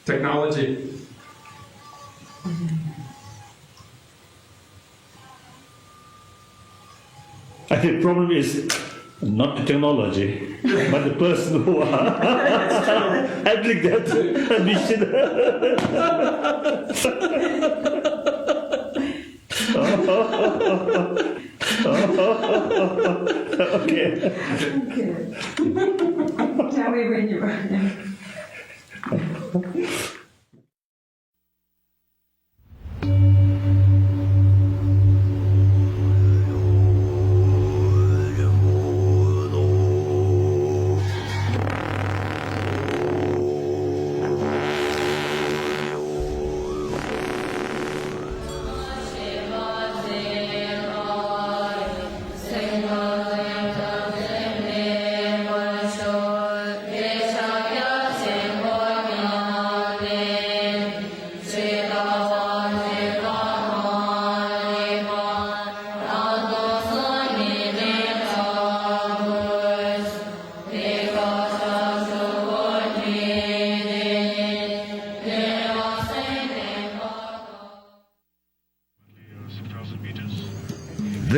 Technology. I think the problem is not the technology, but the person who are handling that mission. Okay. Tell me when you're ready.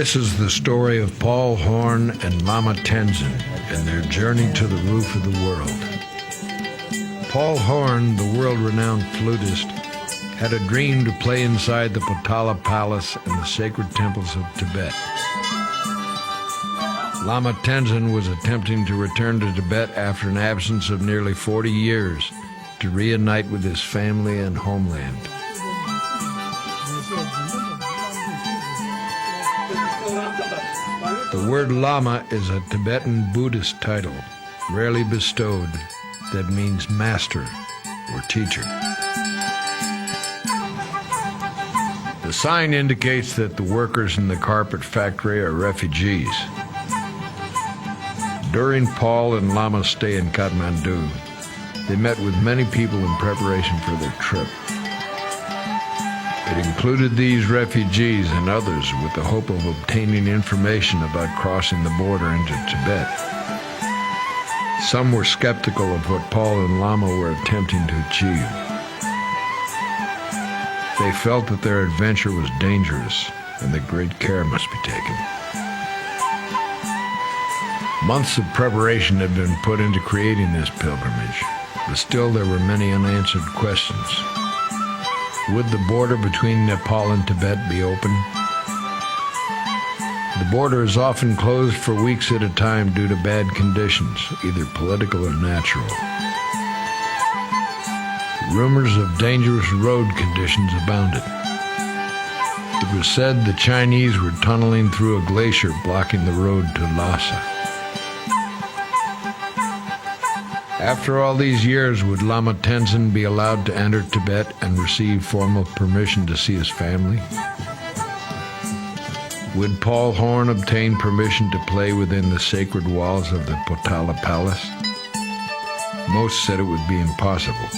This is the story of Paul Horn and Lama Tenzin and their journey to the roof of the world. Paul Horn, the world-renowned flutist, had a dream to play inside the Potala Palace and the sacred temples of Tibet. Lama Tenzin was attempting to return to Tibet after an absence of nearly 40 years to reunite with his family and homeland. The word Lama is a Tibetan Buddhist title, rarely bestowed, that means master or teacher. The sign indicates that the workers in the carpet factory are refugees. During Paul and Lama's stay in Kathmandu, they met with many people in preparation for their trip. It included these refugees and others with the hope of obtaining information about crossing the border into Tibet. Some were skeptical of what Paul and Lama were attempting to achieve. They felt that their adventure was dangerous and that great care must be taken. Months of preparation had been put into creating this pilgrimage, but still there were many unanswered questions. Would the border between Nepal and Tibet be open? The border is often closed for weeks at a time due to bad conditions, either political or natural. Rumors of dangerous road conditions abounded. It was said the Chinese were tunneling through a glacier blocking the road to Lhasa. After all these years, would Lama Tenzin be allowed to enter Tibet and receive formal permission to see his family? Would Paul Horn obtain permission to play within the sacred walls of the Potala Palace? Most said it would be impossible.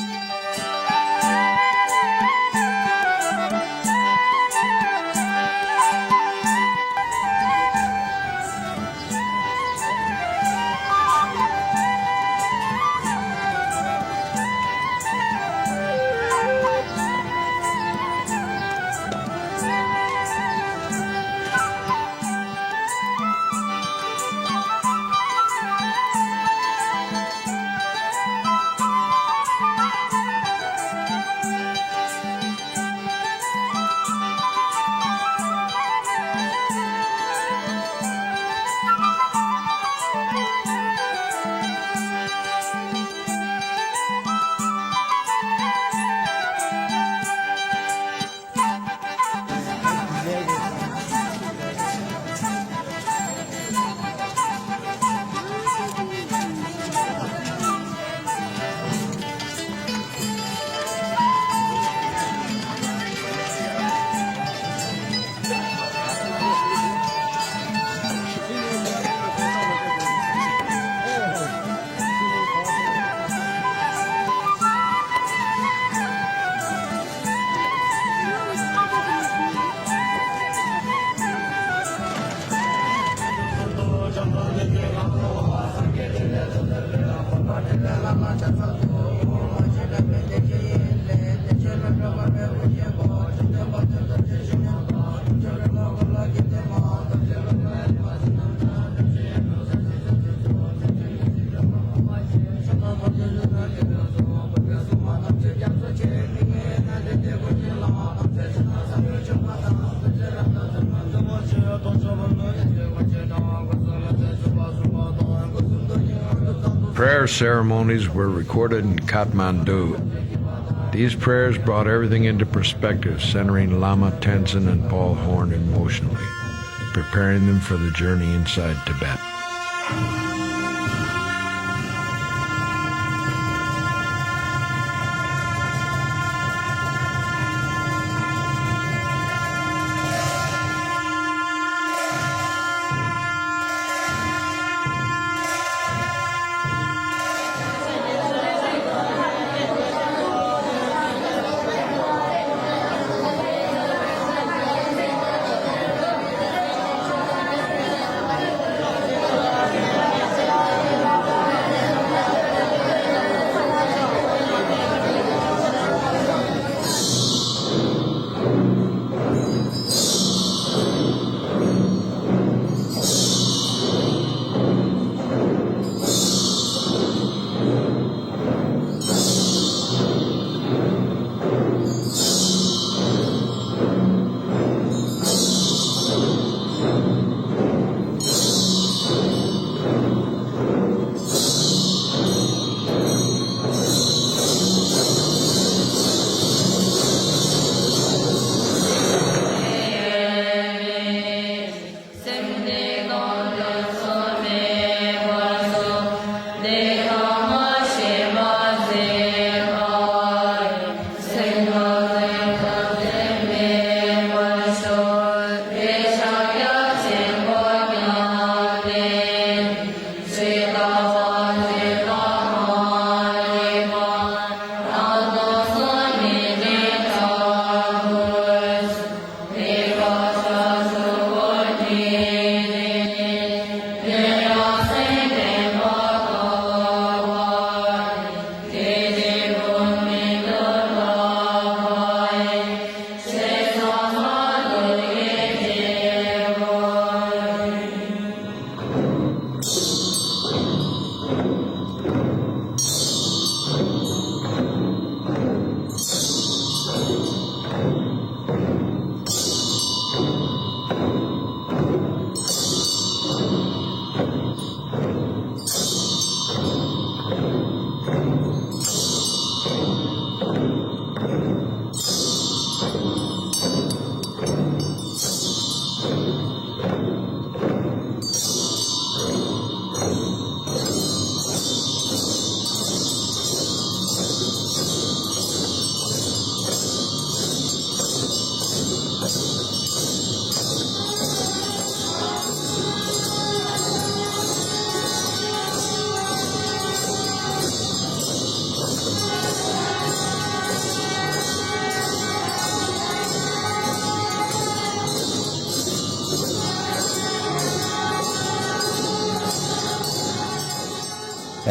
Prayer ceremonies were recorded in Kathmandu. These prayers brought everything into perspective, centering Lama Tenzin and Paul Horn emotionally, preparing them for the journey inside Tibet.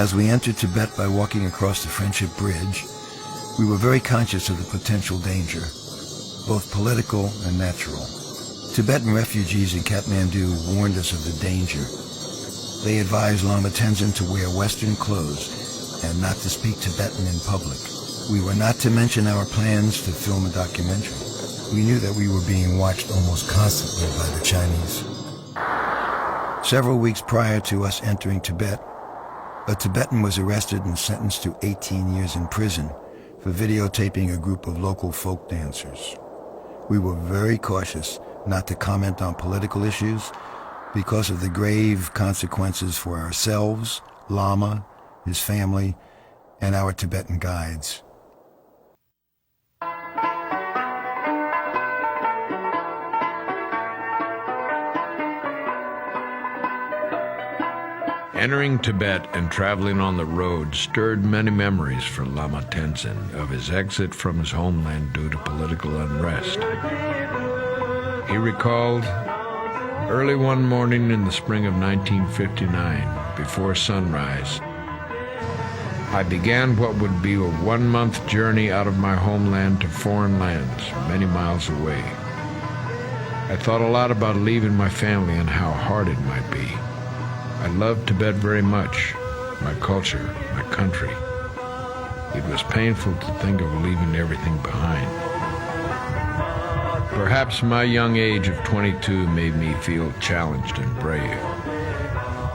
As we entered Tibet by walking across the Friendship Bridge, we were very conscious of the potential danger, both political and natural. Tibetan refugees in Kathmandu warned us of the danger. They advised Lama Tenzin to wear Western clothes and not to speak Tibetan in public. We were not to mention our plans to film a documentary. We knew that we were being watched almost constantly by the Chinese. Several weeks prior to us entering Tibet, a Tibetan was arrested and sentenced to 18 years in prison for videotaping a group of local folk dancers. We were very cautious not to comment on political issues because of the grave consequences for ourselves, Lama, his family, and our Tibetan guides. Entering Tibet and traveling on the road stirred many memories for Lama Tenzin of his exit from his homeland due to political unrest. He recalled, early one morning in the spring of 1959, before sunrise, I began what would be a 1-month journey out of my homeland to foreign lands, many miles away. I thought a lot about leaving my family and how hard it might be. I loved Tibet very much, my culture, my country. It was painful to think of leaving everything behind. Perhaps my young age of 22 made me feel challenged and brave.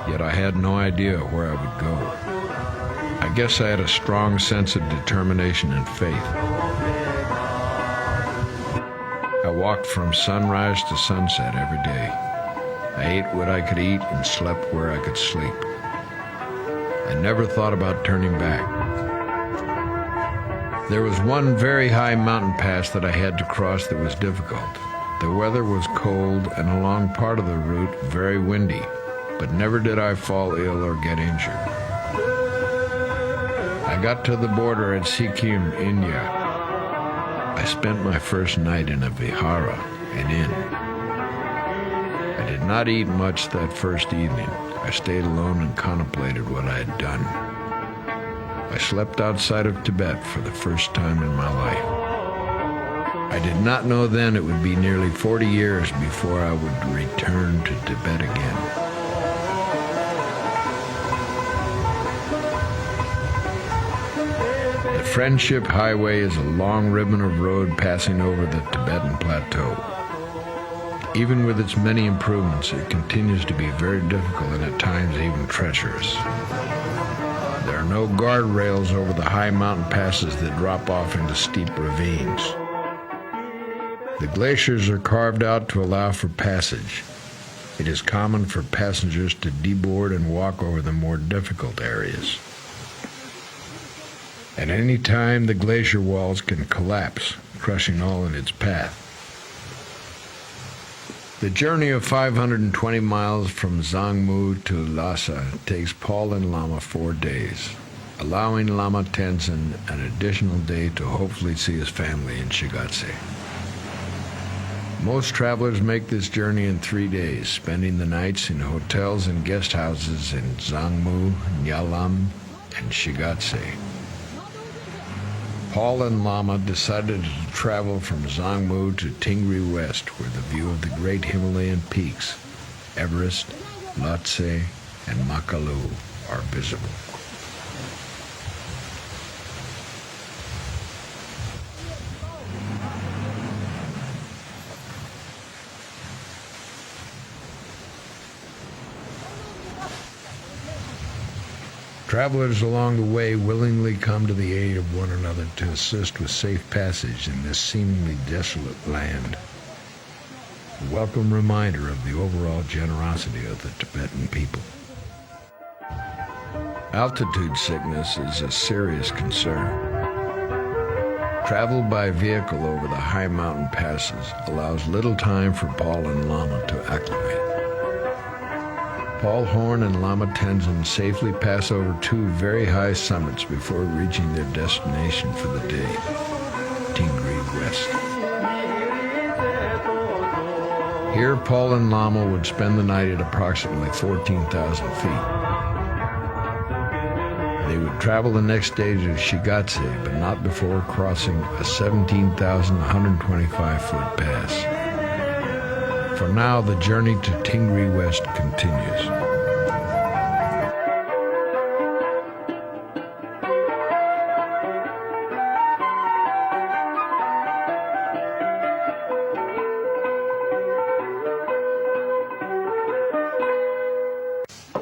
Yet I had no idea where I would go. I guess I had a strong sense of determination and faith. I walked from sunrise to sunset every day. I ate what I could eat and slept where I could sleep. I never thought about turning back. There was one very high mountain pass that I had to cross that was difficult. The weather was cold and along part of the route very windy, but never did I fall ill or get injured. I got to the border at Sikkim, India. I spent my first night in a vihara, an inn. I did not eat much that first evening. I stayed alone and contemplated what I had done. I slept outside of Tibet for the first time in my life. I did not know then it would be nearly 40 years before I would return to Tibet again. The Friendship Highway is a long ribbon of road passing over the Tibetan Plateau. Even with its many improvements, it continues to be very difficult and at times even treacherous. There are no guardrails over the high mountain passes that drop off into steep ravines. The glaciers are carved out to allow for passage. It is common for passengers to deboard and walk over the more difficult areas. At any time, the glacier walls can collapse, crushing all in its path. The journey of 520 miles from Zangmu to Lhasa takes Paul and Lama 4 days, allowing Lama Tenzin an additional day to hopefully see his family in Shigatse. Most travelers make this journey in 3 days, spending the nights in hotels and guest houses in Zangmu, Nyalam, and Shigatse. Paul and Lama decided to travel from Zangmu to Tingri West, where the view of the great Himalayan peaks, Everest, Lhotse, and Makalu, are visible. Travelers along the way willingly come to the aid of one another to assist with safe passage in this seemingly desolate land. A welcome reminder of the overall generosity of the Tibetan people. Altitude sickness is a serious concern. Travel by vehicle over the high mountain passes allows little time for Paul and Lama to acclimate. Paul Horn and Lama Tenzin safely pass over 2 very high summits before reaching their destination for the day, Tingri West. Here, Paul and Lama would spend the night at approximately 14,000 feet. They would travel the next day to Shigatse, but not before crossing a 17,125-foot pass. For now, the journey to Tingri West continues.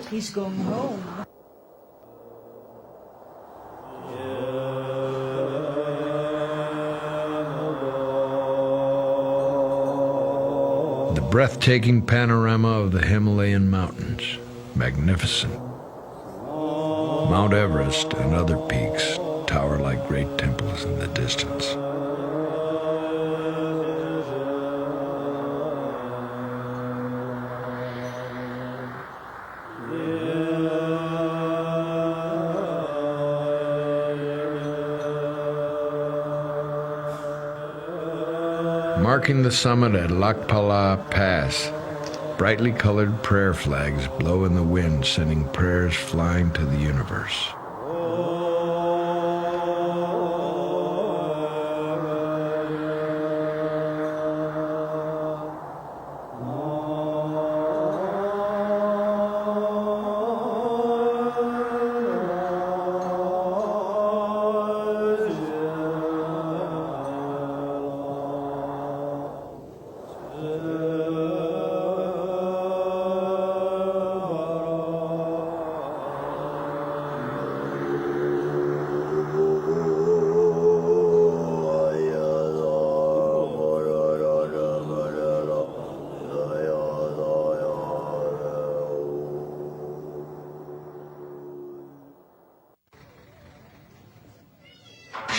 He's going home. The breathtaking panorama of the Himalayan mountains, magnificent. Mount Everest and other peaks tower like great temples in the distance. Marking the summit at Lakpala Pass, brightly colored prayer flags blow in the wind, sending prayers flying to the universe.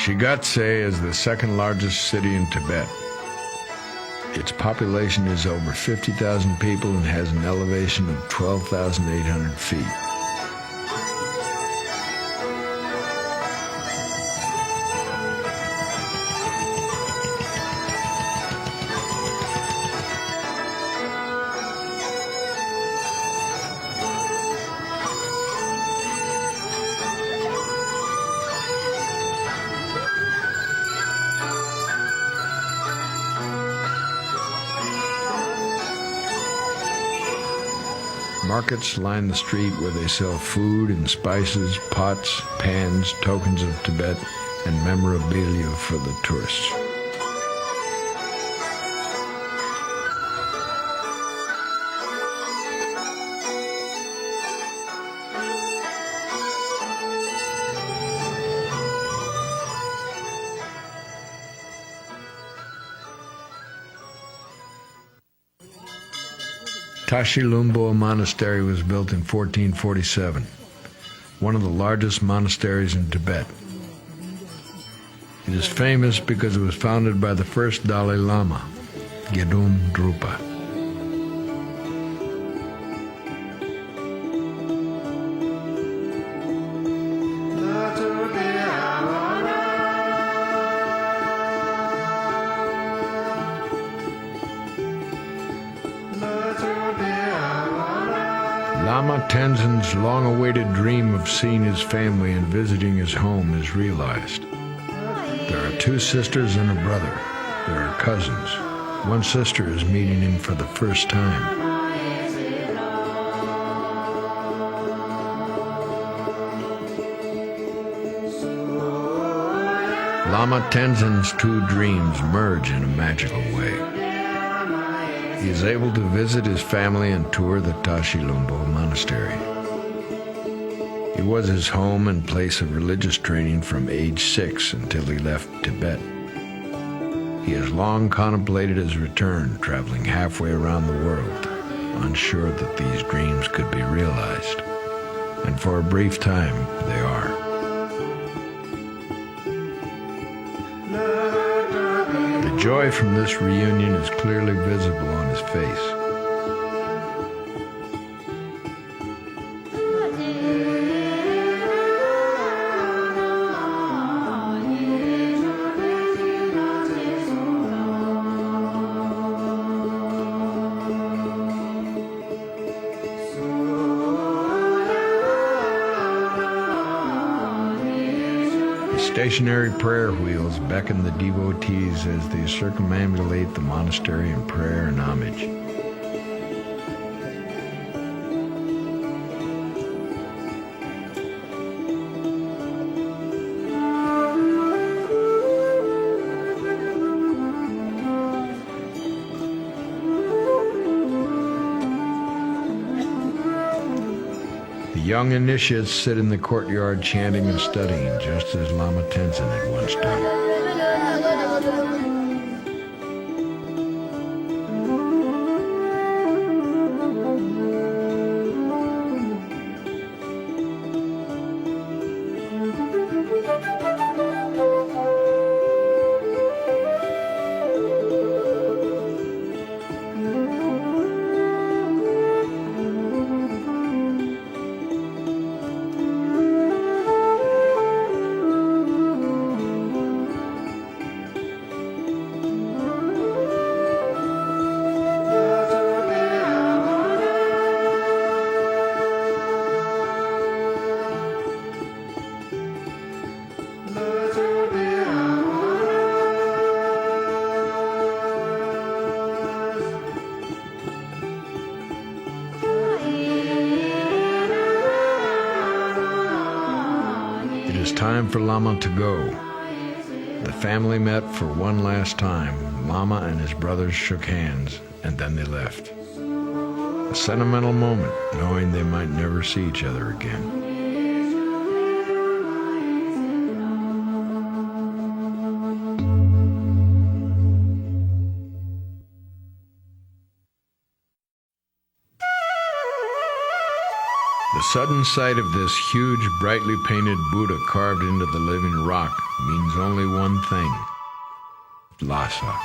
Shigatse is the second largest city in Tibet. Its population is over 50,000 people and has an elevation of 12,800 feet. Markets line the street where they sell food and spices, pots, pans, tokens of Tibet, and memorabilia for the tourists. Tashi Lumbo Monastery was built in 1447, one of the largest monasteries in Tibet. It is famous because it was founded by the first Dalai Lama, Gedum Drupa. Lama Tenzin's long-awaited dream of seeing his family and visiting his home is realized. There are 2 sisters and a brother. There are cousins. One sister is meeting him for the first time. Lama Tenzin's 2 dreams merge in a magical way. He is able to visit his family and tour the Tashi Lumbo Monastery. It was his home and place of religious training from age 6 until he left Tibet. He has long contemplated his return, traveling halfway around the world, unsure that these dreams could be realized. And for a brief time, they are. The joy from this reunion is clearly visible on his face. Stationary prayer wheels beckon the devotees as they circumambulate the monastery in prayer and homage. The young initiates sit in the courtyard chanting and studying, just as Lama Tenzin had once done. It is time for Lama to go. The family met for one last time. Lama and his brothers shook hands, and then they left. A sentimental moment, knowing they might never see each other again. The sudden sight of this huge, brightly painted Buddha carved into the living rock means only one thing: Lhasa.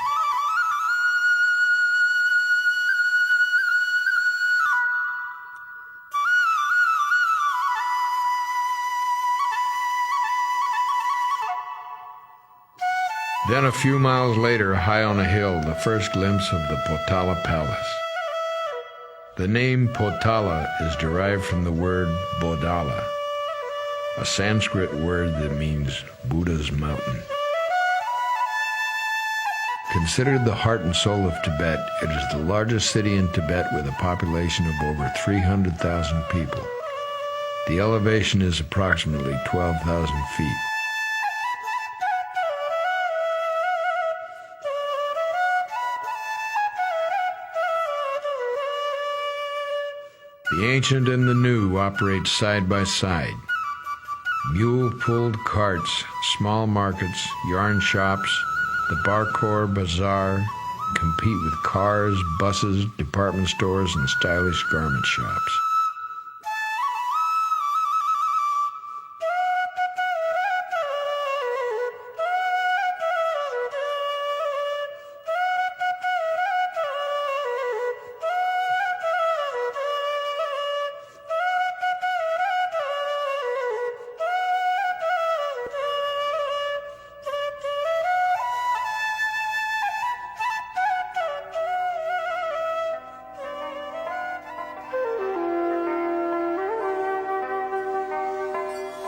Then a few miles later, high on a hill, the first glimpse of the Potala Palace. The name Potala is derived from the word Bodala, a Sanskrit word that means Buddha's mountain. Considered the heart and soul of Tibet, it is the largest city in Tibet with a population of over 300,000 people. The elevation is approximately 12,000 feet. The ancient and the new operate side by side. Mule-pulled carts, small markets, yarn shops, the Barkor Bazaar compete with cars, buses, department stores, and stylish garment shops.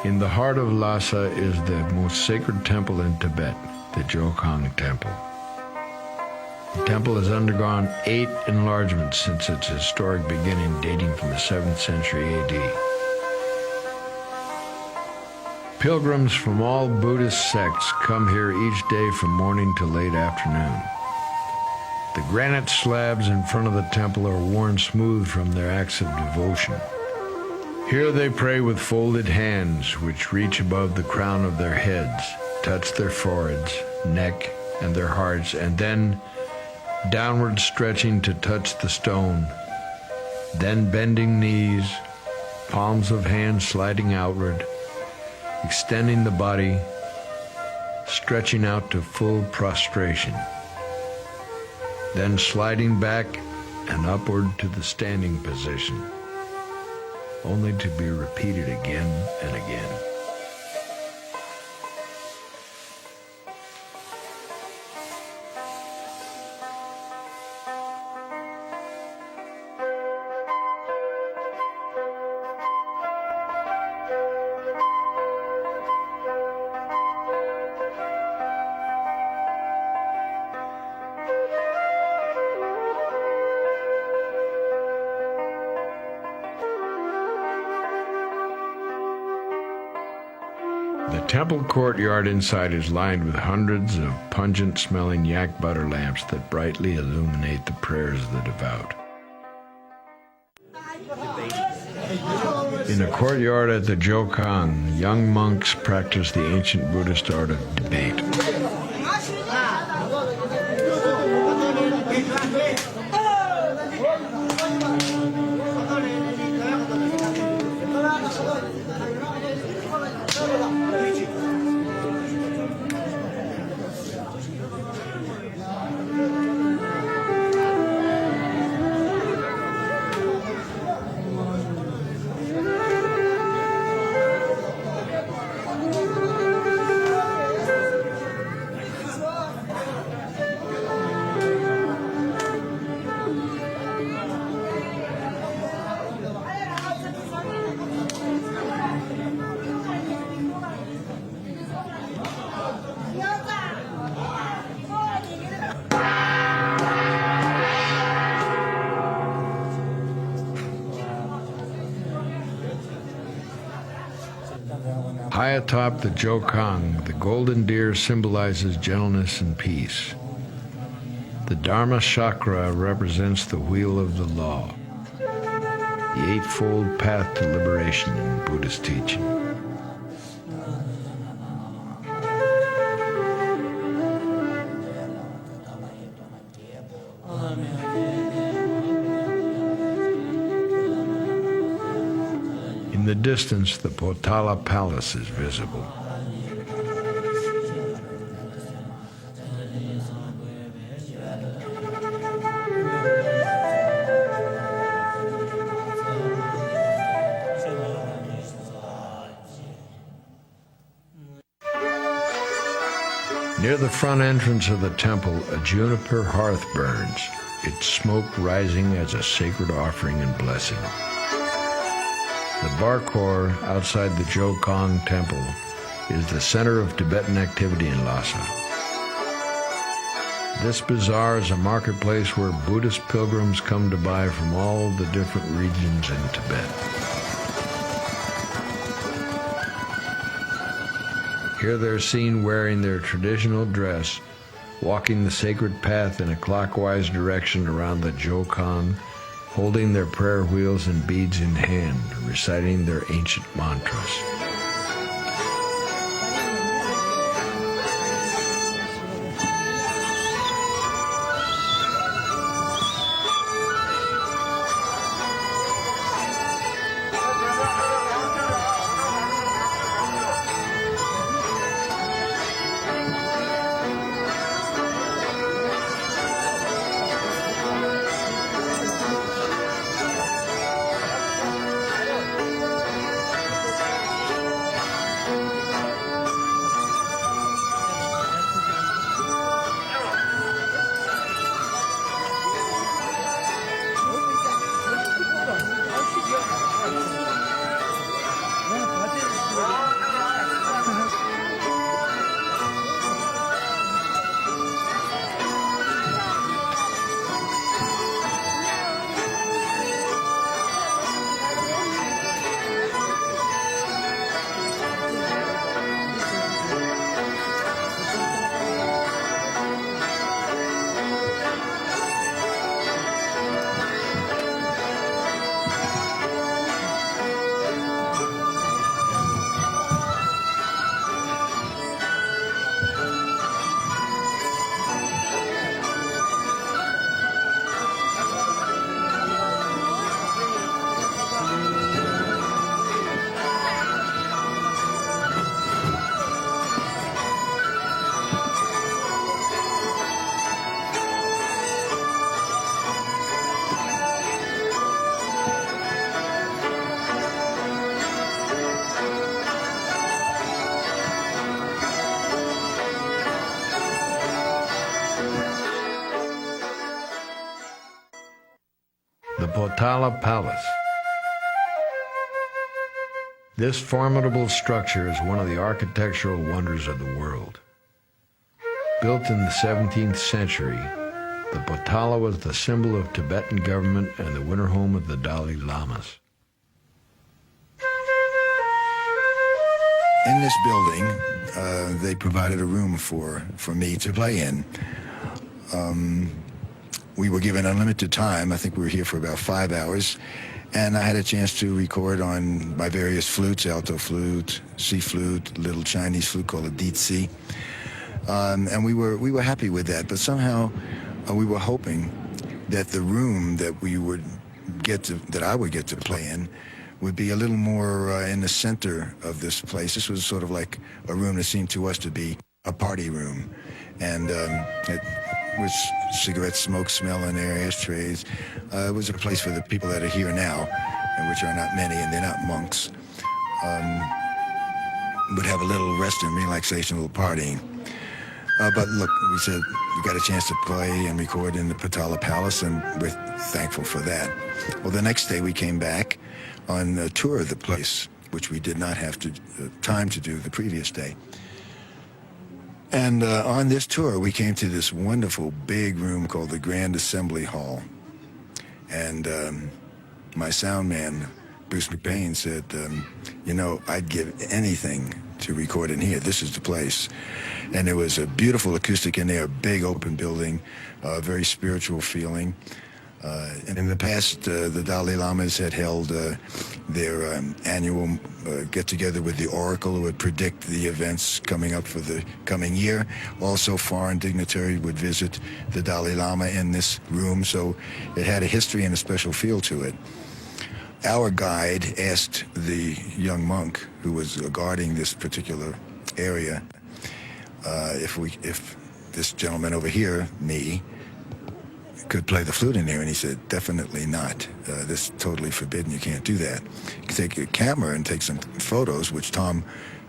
In the heart of Lhasa is the most sacred temple in Tibet, the Jokhang Temple. The temple has undergone 8 enlargements since its historic beginning, dating from the 7th century AD. Pilgrims from all Buddhist sects come here each day from morning to late afternoon. The granite slabs in front of the temple are worn smooth from their acts of devotion. Here they pray with folded hands, which reach above the crown of their heads, touch their foreheads, neck, and their hearts, and then downward stretching to touch the stone, then bending knees, palms of hands sliding outward, extending the body, stretching out to full prostration, then sliding back and upward to the standing position, only to be repeated again and again. The temple courtyard inside is lined with hundreds of pungent-smelling yak butter lamps that brightly illuminate the prayers of the devout. In a courtyard at the Jokhang, young monks practice the ancient Buddhist art of debate. High atop the Jokhang, the golden deer symbolizes gentleness and peace. The Dharma chakra represents the wheel of the law, the eightfold path to liberation in Buddhist teaching. In the distance, the Potala Palace is visible. Near the front entrance of the temple, a juniper hearth burns, its smoke rising as a sacred offering and blessing. The Barkor outside the Jokong temple is the center of Tibetan activity in Lhasa. This bazaar is a marketplace where Buddhist pilgrims come to buy from all the different regions in Tibet. Here they're seen wearing their traditional dress, walking the sacred path in a clockwise direction around the Jokong, holding their prayer wheels and beads in hand, reciting their ancient mantras. The Potala Palace. This formidable structure is one of the architectural wonders of the world. Built in the 17th century, the Potala was the symbol of Tibetan government and the winter home of the Dalai Lamas. In this building, they provided a room for me to play in. We were given unlimited time. I think we were here for about 5 hours. And I had a chance to record on my various flutes, alto flute, C flute, little Chinese flute called a dizi. And we were happy with that. But somehow we were hoping that the room that I would get to play in would be a little more in the center of this place. This was sort of like a room that seemed to us to be a party room. And it was cigarette smoke smell in there, ashtrays. It was a place for the people that are here now, and which are not many, and they're not monks. Would have a little rest and relaxation, a little partying. But look, we said we got a chance to play and record in the Potala Palace, and we're thankful for that. Well, the next day we came back on a tour of the place, which we did not have time to do the previous day. And on this tour, we came to this wonderful big room called the Grand Assembly Hall. And my sound man, Bruce McBain, said, I'd give anything to record in here. This is the place. And there was a beautiful acoustic in there, a big open building, very spiritual feeling. And in the past, the Dalai Lamas had held their annual get-together with the oracle who would predict the events coming up for the coming year. Also, foreign dignitaries would visit the Dalai Lama in this room, so it had a history and a special feel to it. our guide asked the young monk who was guarding this particular area if this gentleman over here, me, could play the flute in there, and he said, definitely not. This is totally forbidden. You can't do that. You can take your camera and take some photos, which Tom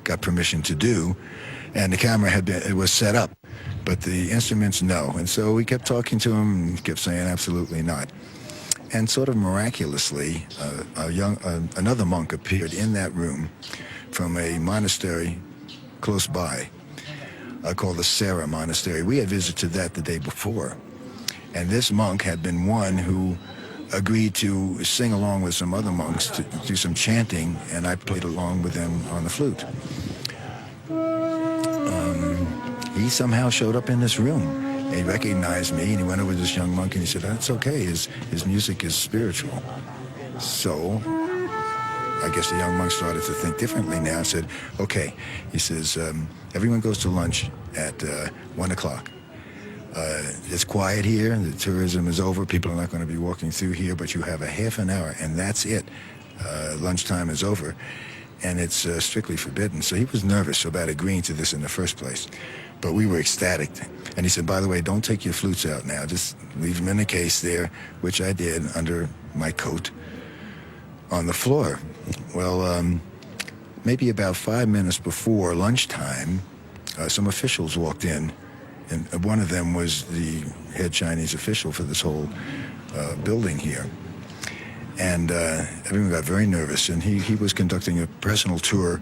got permission to do, and the camera it was set up, but the instruments, no. And so we kept talking to him, and he kept saying, absolutely not. And sort of miraculously, another monk appeared in that room from a monastery close by, called the Sarah Monastery. We had visited that the day before. And this monk had been one who agreed to sing along with some other monks to do some chanting, and I played along with them on the flute. He somehow showed up in this room. He recognized me, and he went over to this young monk, and he said, that's okay, his music is spiritual. So I guess the young monk started to think differently now and said, okay. He says, everyone goes to lunch at 1 o'clock. It's quiet here, the tourism is over, people are not going to be walking through here, but you have a half an hour, and that's it. Lunchtime is over, and it's strictly forbidden. So he was nervous about agreeing to this in the first place, but we were ecstatic. And he said, by the way, don't take your flutes out now, just leave them in the case there, which I did under my coat on the floor. Well, maybe about 5 minutes before lunchtime, some officials walked in, and one of them was the head Chinese official for this whole building here. And everyone got very nervous, and he was conducting a personal tour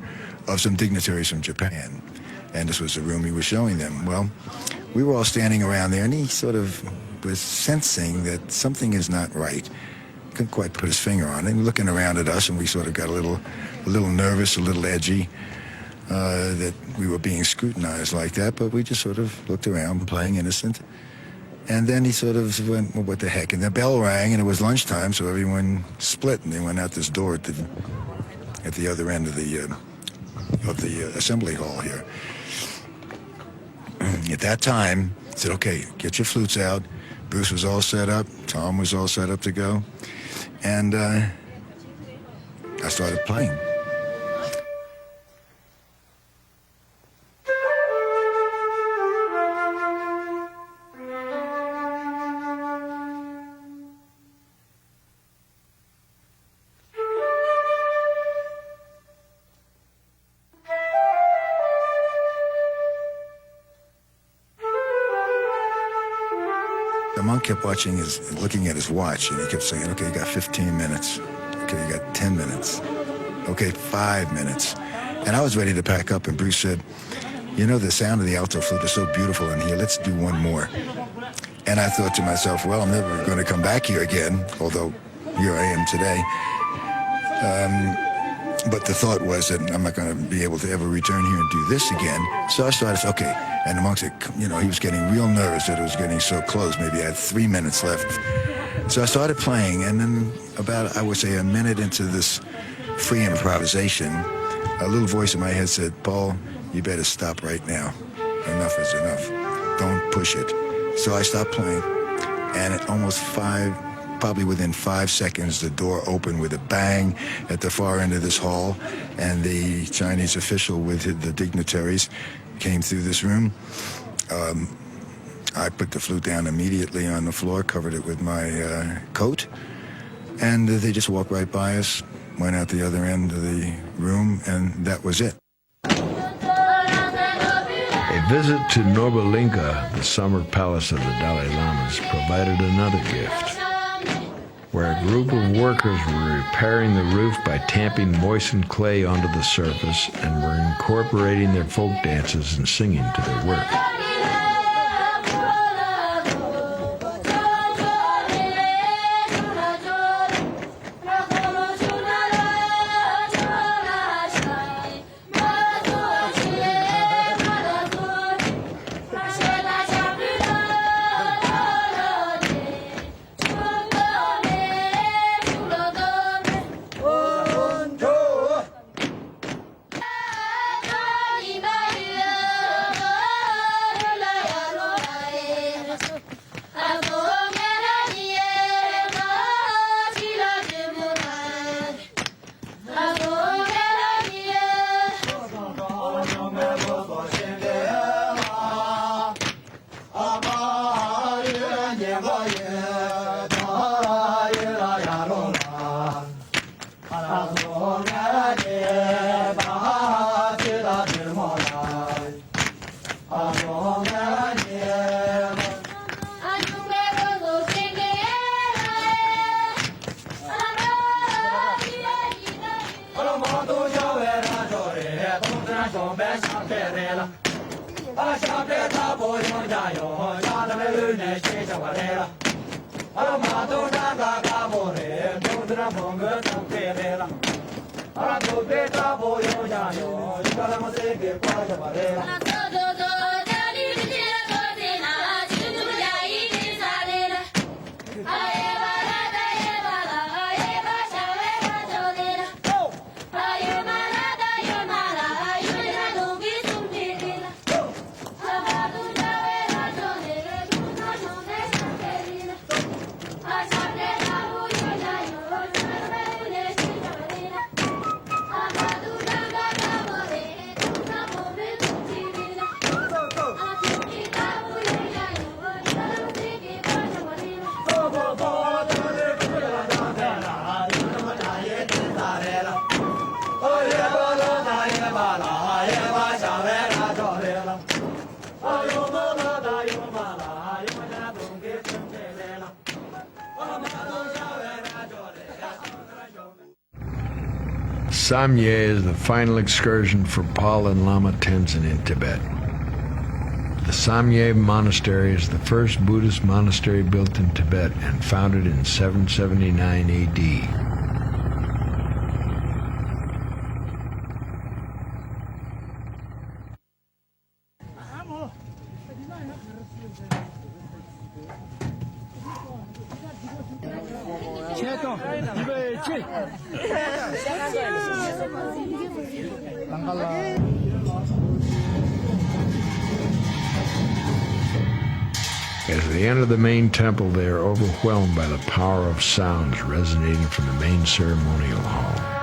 of some dignitaries from Japan. And this was the room he was showing them. Well, we were all standing around there, and he sort of was sensing that something is not right. Couldn't quite put his finger on it. And looking around at us, and we sort of got a little nervous, a little edgy, that we were being scrutinized like that, but we just sort of looked around, playing innocent. And then he sort of went, well, what the heck? And the bell rang, and it was lunchtime, so everyone split, and they went out this door at the other end of the assembly hall here. At that time, he said, okay, get your flutes out. Bruce was all set up. Tom was all set up to go. And I started playing. The monk kept looking at his watch, and he kept saying, okay, you got 15 minutes. Okay, you got 10 minutes. Okay, 5 minutes. And I was ready to pack up, and Bruce said, you know, the sound of the alto flute is so beautiful in here. Let's do one more. And I thought to myself, well, I'm never going to come back here again, although here I am today. But the thought was that I'm not going to be able to ever return here and do this again. So I started, okay. And the monk said, you know, he was getting real nervous that it was getting so close. Maybe I had 3 minutes left. So I started playing, and then about, I would say, a minute into this free improvisation, a little voice in my head said, Paul, you better stop right now. Enough is enough. Don't push it. So I stopped playing, and at probably within 5 seconds, the door opened with a bang at the far end of this hall, and the Chinese official with the dignitaries came through this room. I put the flute down immediately on the floor, covered it with my coat, and they just walked right by us, went out the other end of the room, and that was it. A visit to Nobulinka, the summer palace of the Dalai Lamas, provided another gift, where a group of workers were repairing the roof by tamping moistened clay onto the surface and were incorporating their folk dances and singing to their work. Samye is the final excursion for Paul and Lama Tenzin in Tibet. The Samye Monastery is the first Buddhist monastery built in Tibet and founded in 779 AD. As they enter the main temple, they are overwhelmed by the power of sounds resonating from the main ceremonial hall.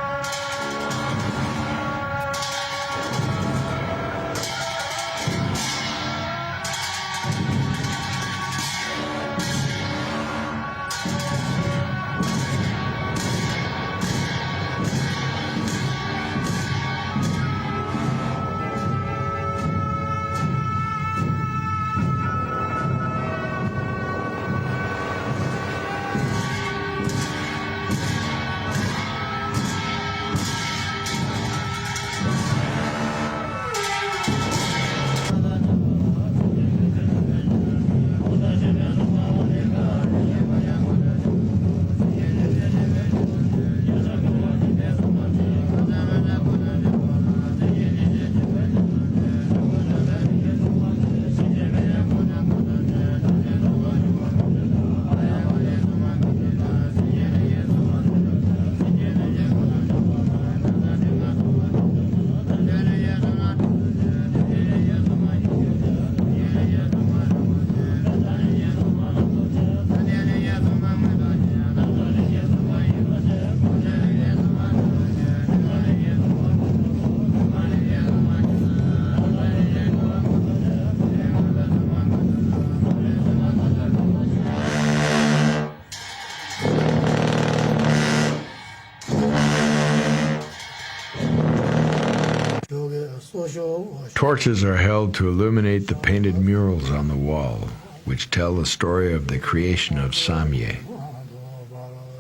Torches are held to illuminate the painted murals on the wall, which tell the story of the creation of Samye.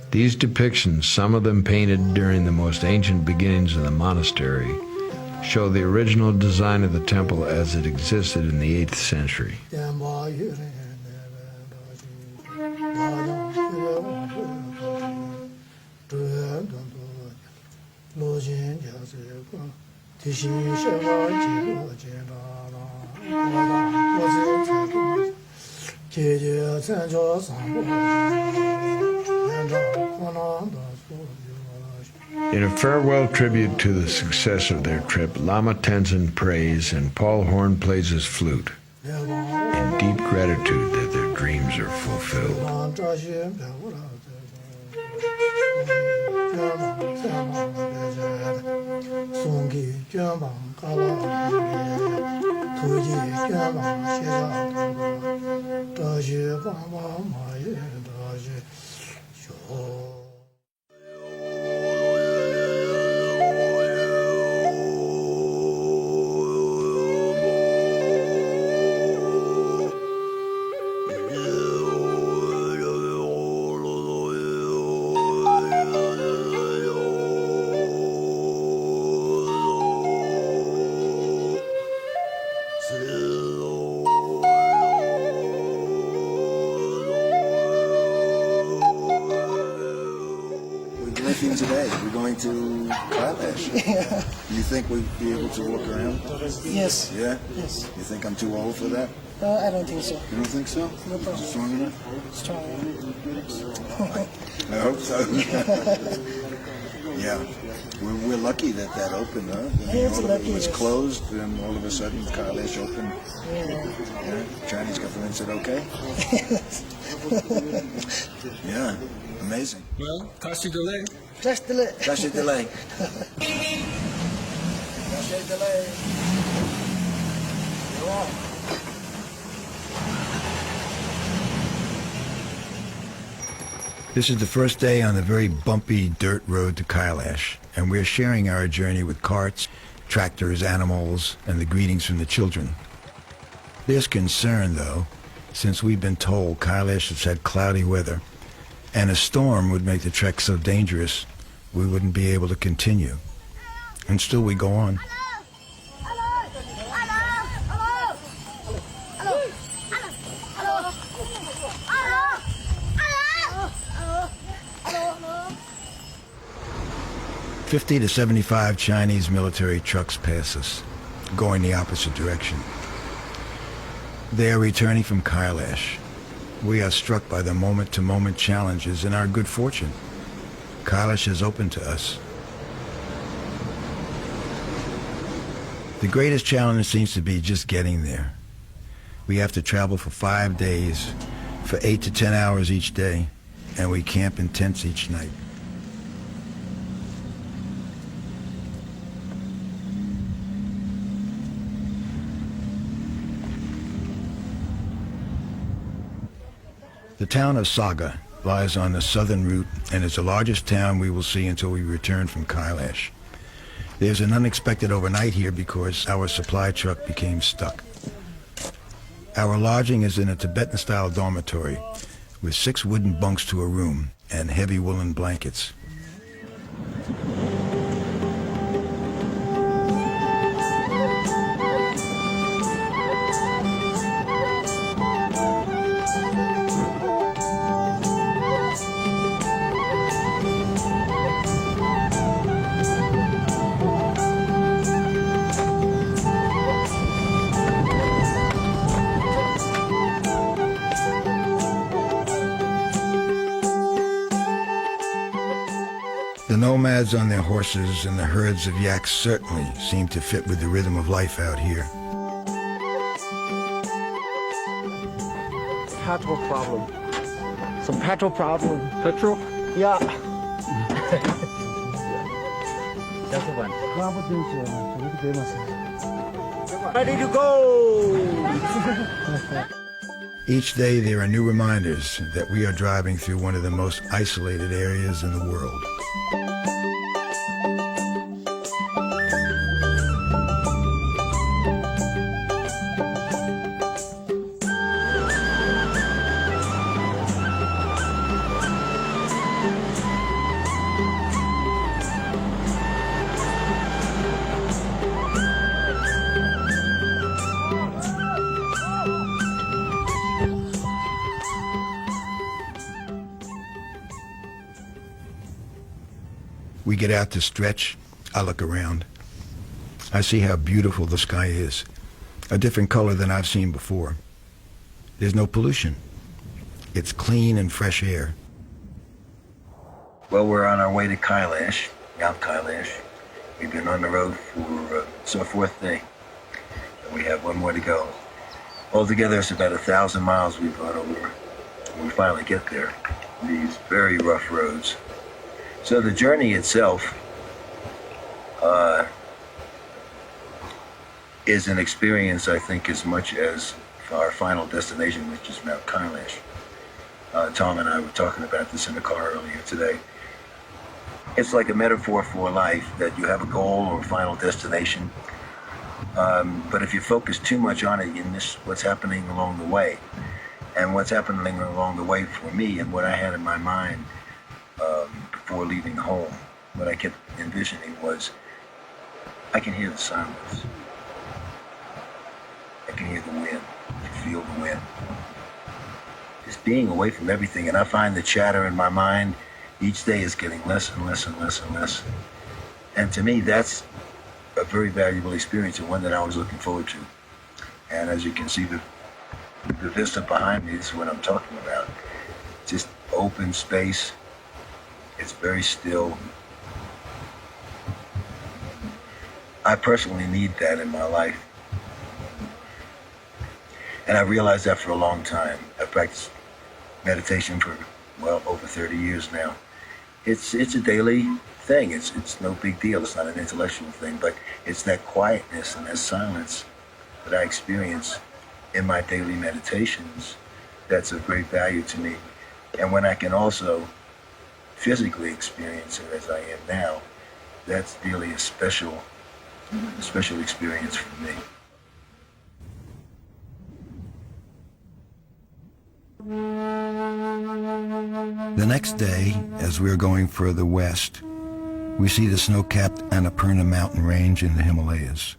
These depictions, some of them painted during the most ancient beginnings of the monastery, show the original design of the temple as it existed in the 8th century. In a farewell tribute to the success of their trip, Lama Tenzin prays and Paul Horn plays his flute, in deep gratitude that their dreams are fulfilled. with you today. We're going to Kailash. Yeah. You think we'd be able to walk around? Yes. Yeah? Yes. You think I'm too old for that? I don't think so. You don't think so? No problem. Strong enough? Strong. I hope so. Yeah. We're lucky that that opened, huh? I mean, It's all of lucky, it was yes. closed, and all of a sudden Kailash opened. Yeah. Yeah. Chinese government said okay. Yeah. Amazing. Well, Kashi delay. Just delay. Cache delay. Cache delay. This is the first day on the very bumpy dirt road to Kailash, and we're sharing our journey with carts, tractors, animals, and the greetings from the children. There's concern, though, since we've been told Kailash has had cloudy weather, and a storm would make the trek so dangerous we wouldn't be able to continue. And still we go on. Hello. 50 to 75 Chinese military trucks pass us, going the opposite direction. They are returning from Kailash. We are struck by the moment-to-moment challenges and our good fortune. Kailash has opened to us. The greatest challenge seems to be just getting there. We have to travel for 5 days, for 8 to 10 hours each day, and we camp in tents each night. The town of Saga lies on the southern route and is the largest town we will see until we return from Kailash. There's an unexpected overnight here because our supply truck became stuck. Our lodging is in a Tibetan-style dormitory with 6 wooden bunks to a room and heavy woolen blankets. The nomads on their horses and the herds of yaks certainly seem to fit with the rhythm of life out here. Petrol problem. Some petrol problem. Petrol? Yeah. Ready to go! Each day there are new reminders that we are driving through one of the most isolated areas in the world. We get out to stretch. I look around. I see how beautiful the sky is, a different color than I've seen before. There's no pollution. It's clean and fresh air. Well, we're on our way to Kailash, Mount Kailash. We've been on the road for it's our 4th day. And we have one more to go. Altogether, it's about 1,000 miles we've gone over when we finally get there. These very rough roads. So the journey itself is an experience, I think, as much as our final destination, which is Mount Kailash. Tom and I were talking about this in the car earlier today. It's like a metaphor for life, that you have a goal or a final destination, but if you focus too much on it, you miss what's happening along the way. And what's happening along the way for me, and what I had in my mind before leaving home, what I kept envisioning was, I can hear the silence. I can hear the wind. I can feel the wind. Just being away from everything, and I find the chatter in my mind Each day is getting less and less and less and less. And to me, that's a very valuable experience and one that I was looking forward to. And as you can see, the vista behind me is what I'm talking about. Just open space. It's very still. I personally need that in my life. And I realized that for a long time. I've practiced meditation for, well, over 30 years now. It's a daily thing. It's no big deal. It's not an intellectual thing, but it's that quietness and that silence that I experience in my daily meditations that's of great value to me. And when I can also physically experience it as I am now, that's really a special experience for me. The next day, as we are going further west, we see the snow-capped Annapurna mountain range in the Himalayas.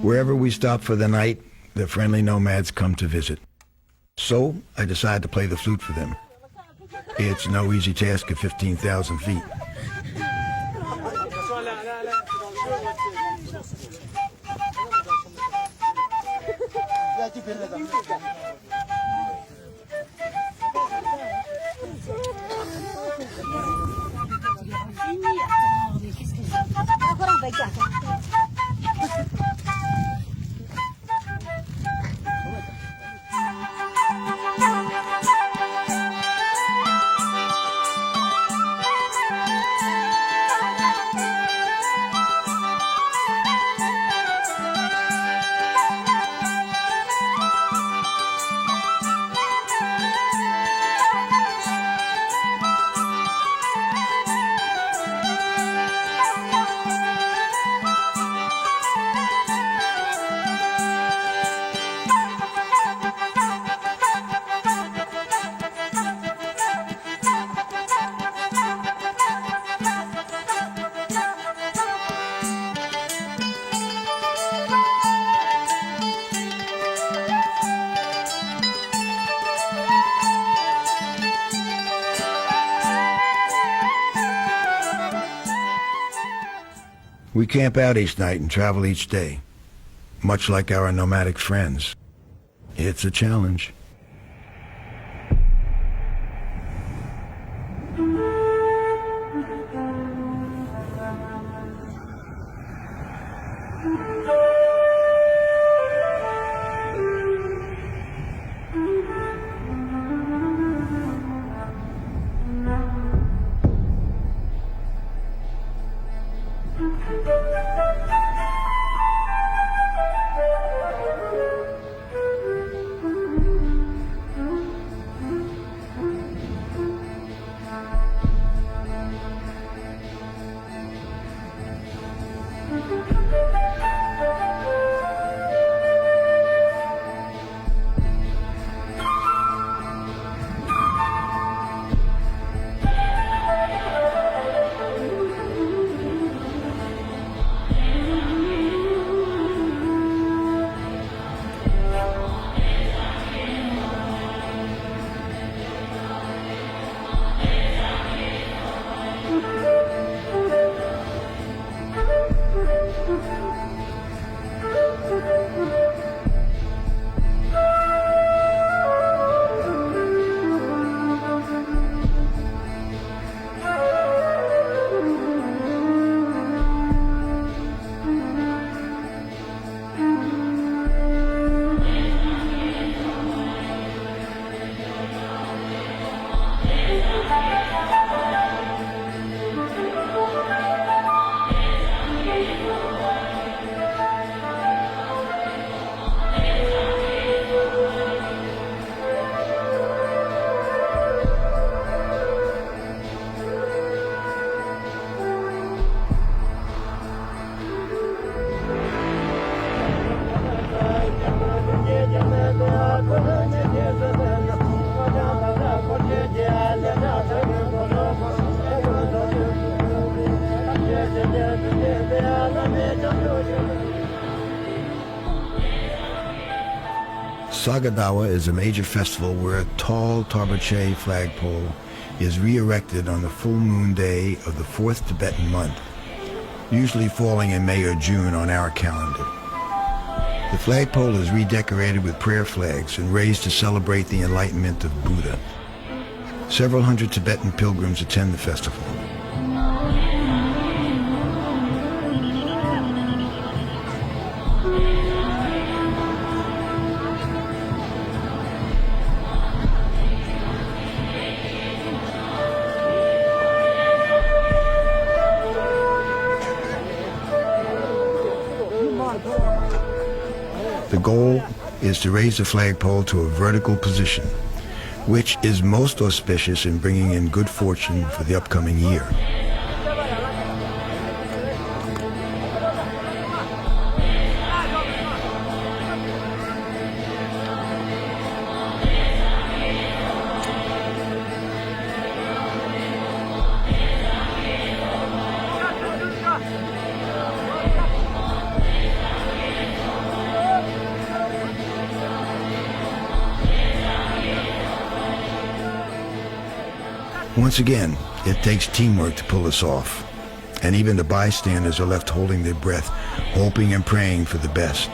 Wherever we stop for the night, the friendly nomads come to visit. So I decide to play the flute for them. It's no easy task at 15,000 feet. We camp out each night and travel each day, much like our nomadic friends. It's a challenge. Sagadawa is a major festival where a tall Tarbache flagpole is re-erected on the full moon day of the fourth Tibetan month, usually falling in May or June on our calendar. The flagpole is redecorated with prayer flags and raised to celebrate the enlightenment of Buddha. Several hundred Tibetan pilgrims attend the festival. The goal is to raise the flagpole to a vertical position, which is most auspicious in bringing in good fortune for the upcoming year. Once again, it takes teamwork to pull this off, and even the bystanders are left holding their breath, hoping and praying for the best.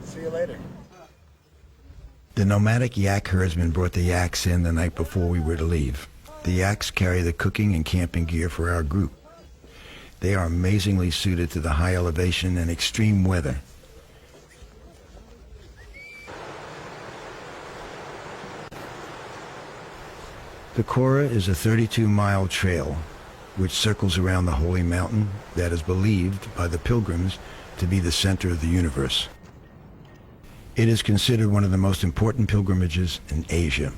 See you later. The nomadic yak herdsmen brought the yaks in the night before we were to leave. The yaks carry the cooking and camping gear for our group. They are amazingly suited to the high elevation and extreme weather. The Kora is a 32-mile trail which circles around the holy mountain that is believed by the pilgrims to be the center of the universe. It is considered one of the most important pilgrimages in Asia.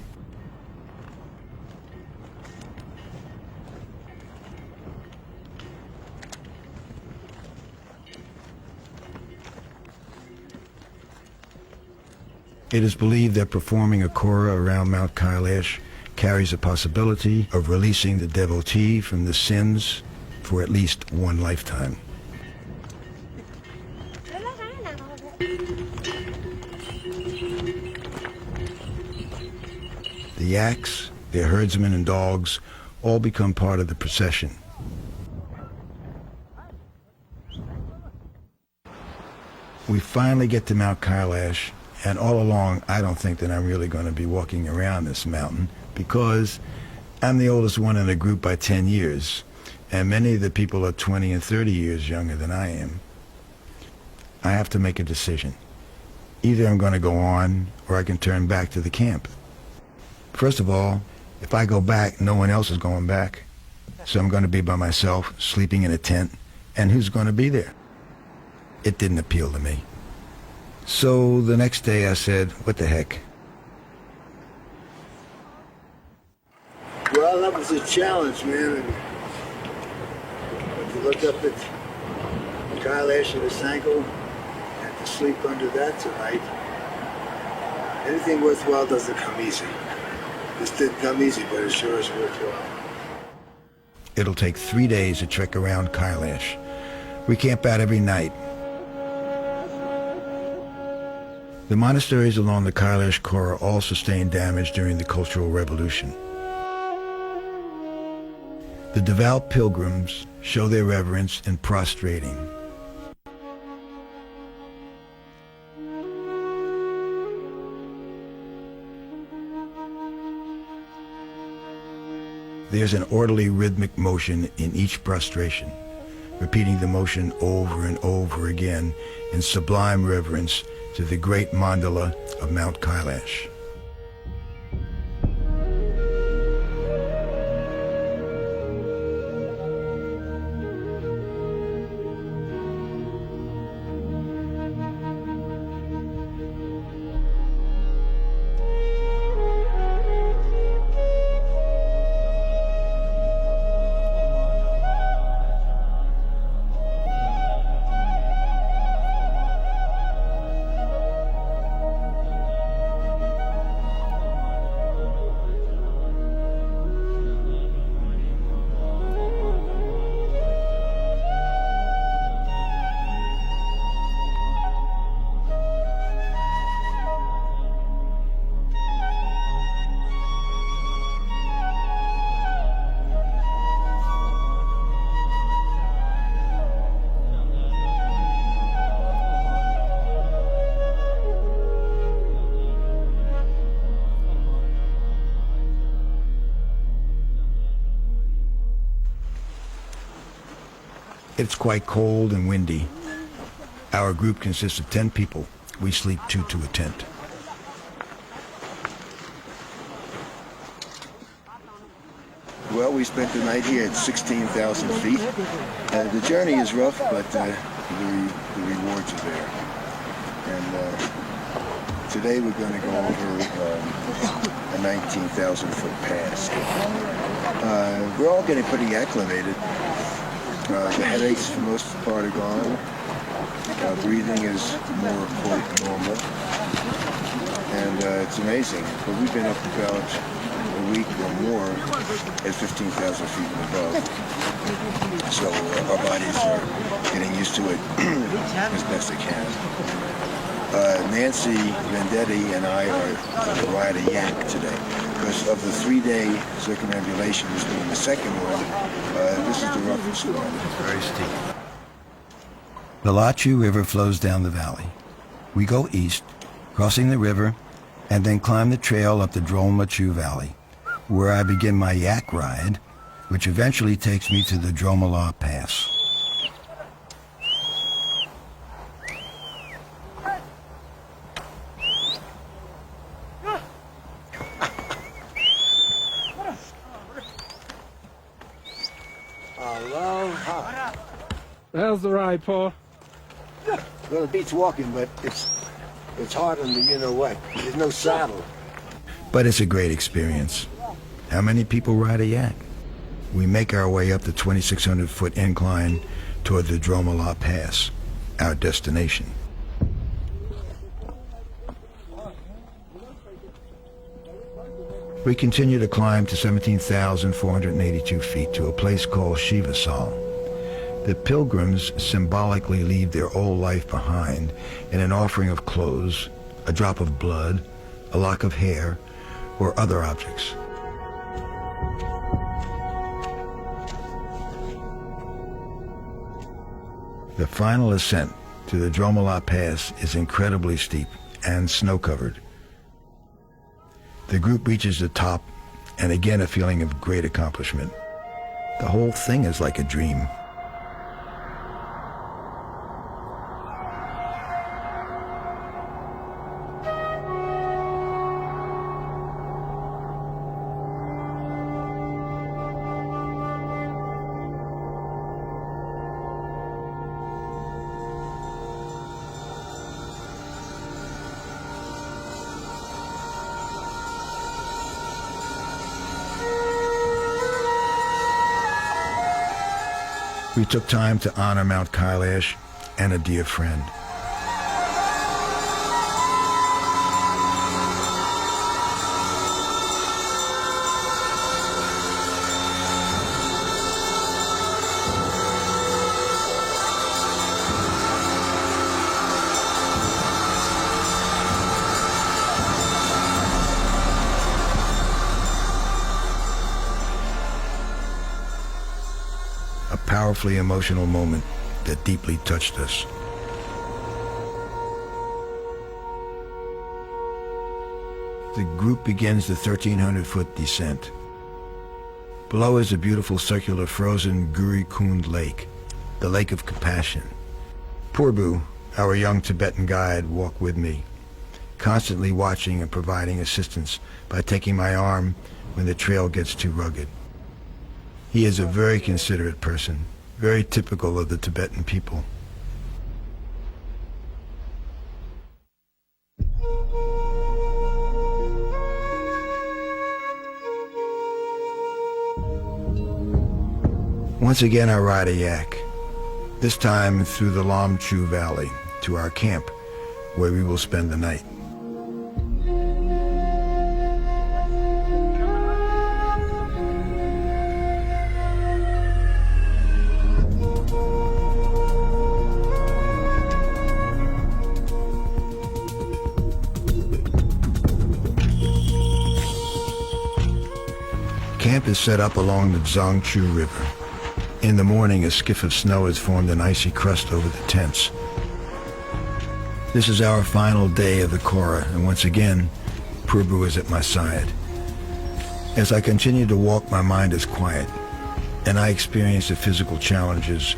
It is believed that performing a Kora around Mount Kailash carries a possibility of releasing the devotee from the sins for at least one lifetime. The yaks, their herdsmen and dogs all become part of the procession. We finally get to Mount Kailash, and all along I don't think that I'm really going to be walking around this mountain because I'm the oldest one in the group by 10 years, and many of the people are 20 and 30 years younger than I am. I have to make a decision. Either I'm going to go on or I can turn back to the camp. First of all, if I go back, no one else is going back. So I'm going to be by myself, sleeping in a tent, and who's going to be there? It didn't appeal to me. So the next day I said, what the heck? Well, that was a challenge, man. And if you look up at Kailash and Asanko, had to sleep under that tonight. Anything worthwhile doesn't come easy. This didn't come easy, but it sure is worthwhile. It'll take 3 days to trek around Kailash. We camp out every night. The monasteries along the Kailash Kora all sustained damage during the Cultural Revolution. The devout pilgrims show their reverence in prostrating. There's an orderly rhythmic motion in each prostration, repeating the motion over and over again in sublime reverence to the great mandala of Mount Kailash. It's quite cold and windy. Our group consists of 10 people. We sleep 2 to a tent. Well, we spent the night here at 16,000 feet. The journey is rough, but the rewards are there. And today we're going to go over a 19,000 foot pass. We're all getting pretty acclimated. The headaches for the most part are gone. Breathing is more quote normal. And it's amazing. But we've been up about a week or more at 15,000 feet and above. So our bodies are getting used to it as best they can. Nancy Vendetti and I are going to ride a yak today. Because of the 3-day circumambulation, this being the second one, this is the roughest one. Very steep. The Lachu River flows down the valley. We go east, crossing the river, and then climb the trail up the Drôme Lachu Valley, where I begin my yak ride, which eventually takes me to the Drôme Pass. Aloha. How's the ride, Paul? Well, it beats walking, but it's hard on the you-know-what. There's no saddle. But it's a great experience. How many people ride a yak? We make our way up the 2,600-foot incline toward the Drôme Pass, our destination. We continue to climb to 17,482 feet to a place called Shivasal. The pilgrims symbolically leave their old life behind in an offering of clothes, a drop of blood, a lock of hair, or other objects. The final ascent to the Drôme Pass is incredibly steep and snow-covered. The group reaches the top, and again a feeling of great accomplishment. The whole thing is like a dream. We took time to honor Mount Kailash and a dear friend. A powerfully emotional moment that deeply touched us. The group begins the 1,300-foot descent. Below is a beautiful circular frozen Gurikund Lake, the Lake of Compassion. Purbu, our young Tibetan guide, walked with me, constantly watching and providing assistance by taking my arm when the trail gets too rugged. He is a very considerate person, very typical of the Tibetan people. Once again I ride a yak, this time through the Lam Chu Valley to our camp, where we will spend the night. Camp is set up along the Zhangchu River. In the morning, a skiff of snow has formed an icy crust over the tents. This is our final day of the Kora, and once again, Purbu is at my side. As I continue to walk, my mind is quiet, and I experience the physical challenges,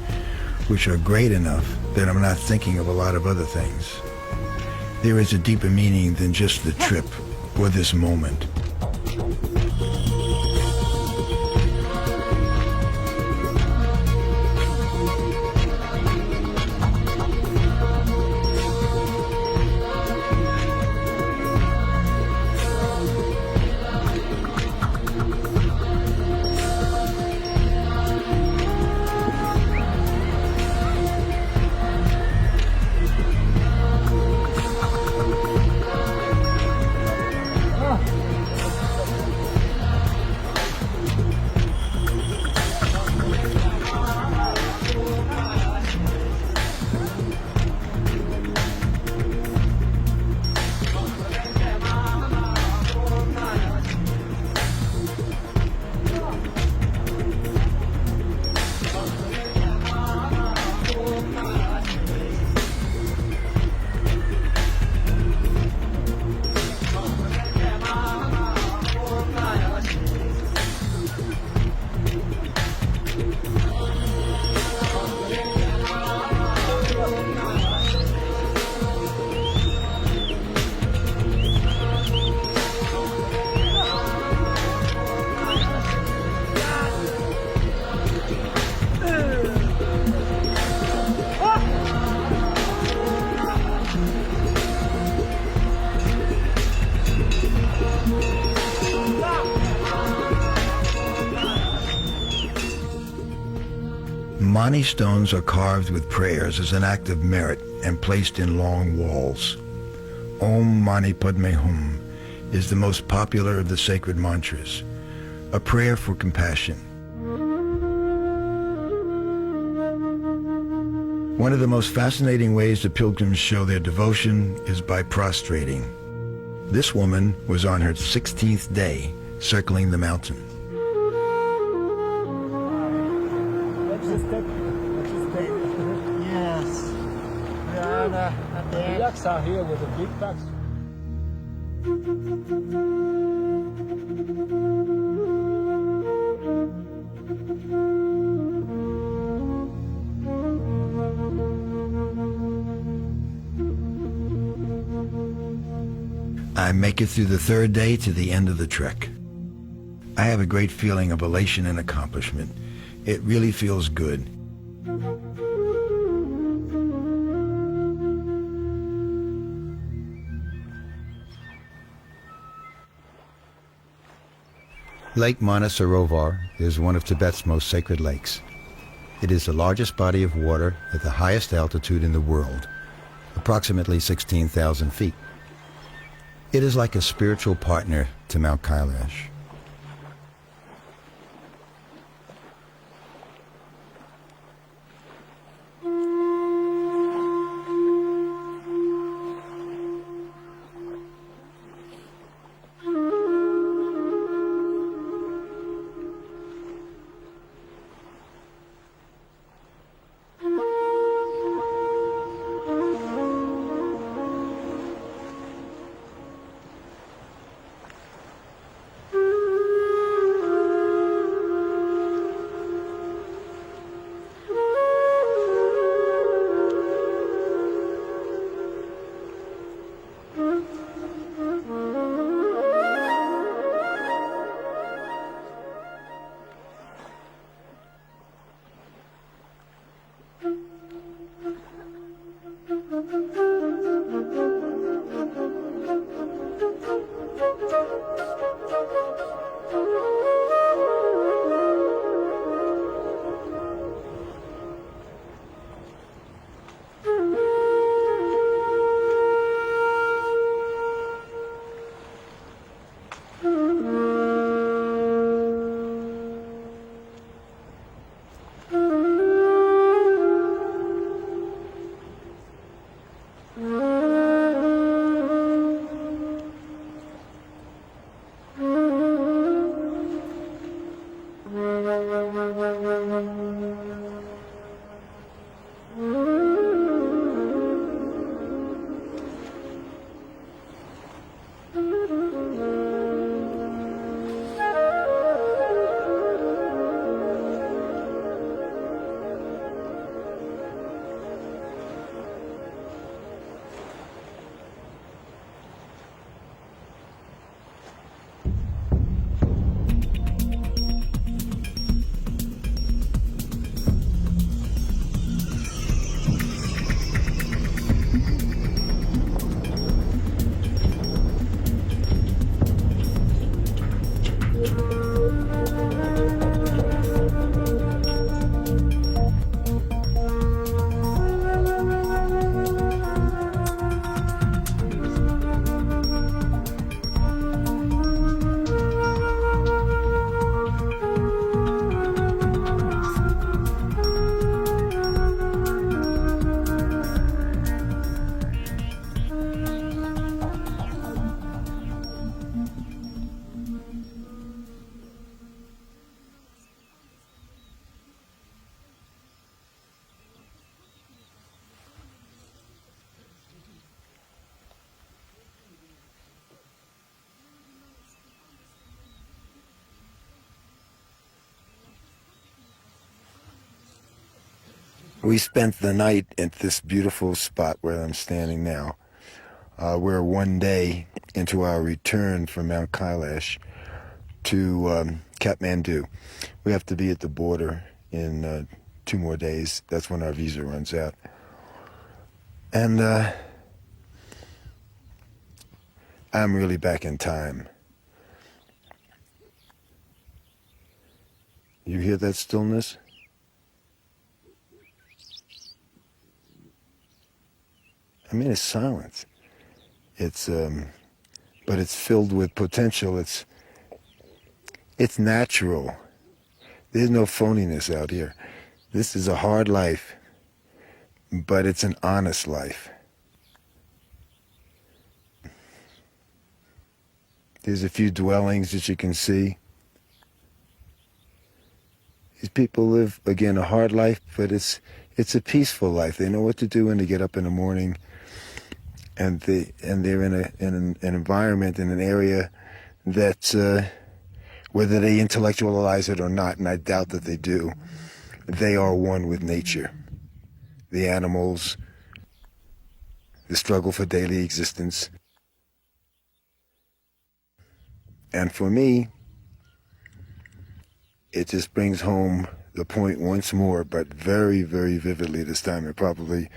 which are great enough that I'm not thinking of a lot of other things. There is a deeper meaning than just the trip or this moment. Mani stones are carved with prayers as an act of merit and placed in long walls. Om Mani Padme Hum is the most popular of the sacred mantras, a prayer for compassion. One of the most fascinating ways the pilgrims show their devotion is by prostrating. This woman was on her 16th day circling the mountain. Yes. We are at the end. Yaks are here with the big bags. I make it through the third day to the end of the trek. I have a great feeling of elation and accomplishment. It really feels good. Lake Manasarovar is one of Tibet's most sacred lakes. It is the largest body of water at the highest altitude in the world, approximately 16,000 feet. It is like a spiritual partner to Mount Kailash. We spent the night at this beautiful spot where I'm standing now. We're one day into our return from Mount Kailash to Kathmandu. We have to be at the border in 2 more days. That's when our visa runs out. And I'm really back in time. You hear that stillness? I mean, it's silence. It's, but it's filled with potential. It's natural. There's no phoniness out here. This is a hard life, but it's an honest life. There's a few dwellings that you can see. These people live, again, a hard life, but it's a peaceful life. They know what to do when they get up in the morning. And they're in an environment, in an area that, whether they intellectualize it or not, and I doubt that they do, they are one with nature. The animals, the struggle for daily existence. And for me, it just brings home the point once more, but very, very vividly this time, and probably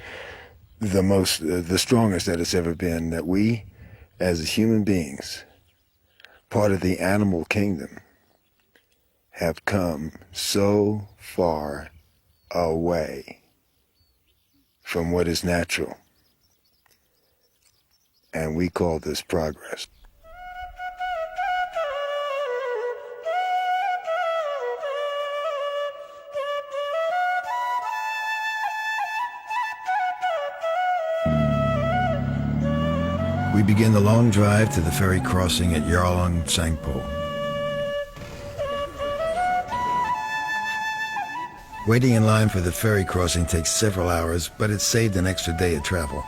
the strongest that it's ever been, that we, as human beings, part of the animal kingdom, have come so far away from what is natural. And we call this progress. We begin the long drive to the ferry crossing at Yarlung Sangpo. Waiting in line for the ferry crossing takes several hours, but it saved an extra day of travel.